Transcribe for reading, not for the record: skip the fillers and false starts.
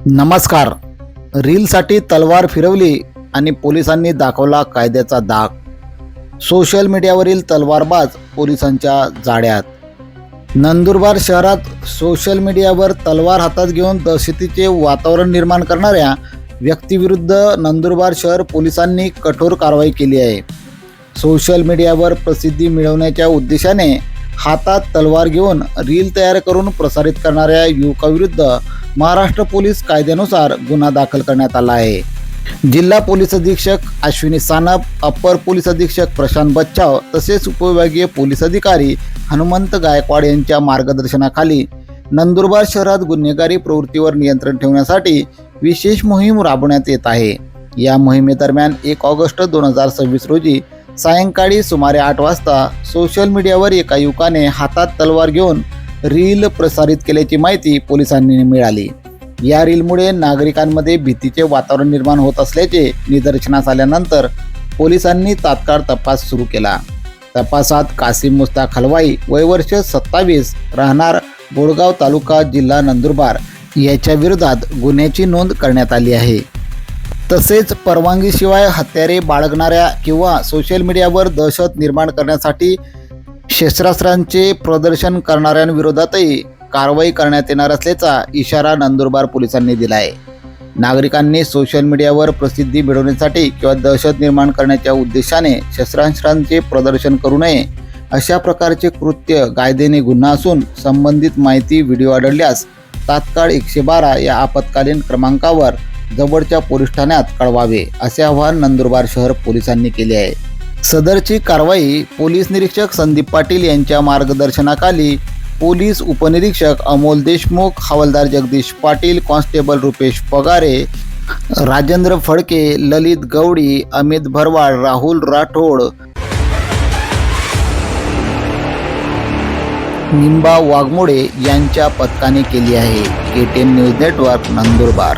नमस्कार. रीलसाठी तलवार फिरवली आणि पोलिसांनी दाखवला कायद्याचा धाक. सोशल मीडियावरील तलवारबाज पोलिसांच्या जाळ्यात. नंदुरबार शहरात सोशल मीडियावर तलवार हातात घेऊन दहशतीचे वातावरण निर्माण करणाऱ्या व्यक्तीविरुद्ध नंदुरबार शहर पोलिसांनी कठोर कारवाई केली आहे. सोशल मीडियावर प्रसिद्धी मिळवण्याच्या उद्देशाने हातात तलवार घेऊन रील तयार करून प्रसारित करणाऱ्या युवकाविरुद्ध महाराष्ट्र पोलीस कायद्यानुसार गुन्हा दाखल करण्यात आला आहे. जिल्हा पोलीस अधीक्षक अश्विनी सानप, अप्पर पोलीस अधीक्षक प्रशांत बच्छाव तसेच उपविभागीय पोलीस अधिकारी हनुमंत गायकवाड यांच्या मार्गदर्शनाखाली नंदुरबार शहरात गुन्हेगारी प्रवृत्तीवर नियंत्रण ठेवण्यासाठी विशेष मोहीम राबवण्यात येत आहे. या मोहिमेदरम्यान 1 ऑगस्ट 2026 रोजी सायंकाळी सुमारे 8 वाजता सोशल मीडियावर एका युवकाने हातात तलवार घेऊन रील प्रसारित केल्याची माहिती पोलिसांनी मिळाली. या रीलमुळे नागरिकांमध्ये भीतीचे वातावरण निर्माण होत असल्याचे निदर्शनास आल्यानंतर पोलिसांनी तात्काळ तपास सुरू केला. तपासात कासिम मुस्ताक हलवाई, वय वर्ष 27, राहणार बोडगाव तालुका, जिल्हा नंदुरबार याच्या विरोधात गुन्ह्याची नोंद करण्यात आली आहे. तसेच परवानगीशिवाय हत्यारे बाळगणाऱ्या किंवा सोशल मीडियावर दहशत निर्माण करण्यासाठी शस्त्रास्त्रांचे प्रदर्शन करणाऱ्यांविरोधातही कारवाई करण्यात येणार असल्याचा इशारा नंदुरबार पोलिसांनी दिला आहे. नागरिकांनी सोशल मीडियावर प्रसिद्धी मिळवण्यासाठी किंवा दहशत निर्माण करण्याच्या उद्देशाने शस्त्रास्त्रांचे प्रदर्शन करू नये. अशा प्रकारचे कृत्य कायद्याने गुन्हा असून संबंधित माहिती व्हिडिओ आढळल्यास तात्काळ 112 या आपत्कालीन क्रमांकावर जवळच्या पोलीस ठाण्यात कळवावे, असे आवाहन नंदुरबार शहर पोलिसांनी केले आहे. सदरची कारवाई पोलीस निरीक्षक संदीप पाटील यांच्या मार्गदर्शनाखाली पोलीस उपनिरीक्षक अमोल देशमुख, हवालदार जगदीश पाटील, कॉन्स्टेबल रुपेश पगारे, राजेंद्र फडके, ललित गवडी, अमित भरवाड, राहुल राठोड, निंबा वाघमोडे यांच्या पथकाने केली आहे. KTN news network, Nandurbar.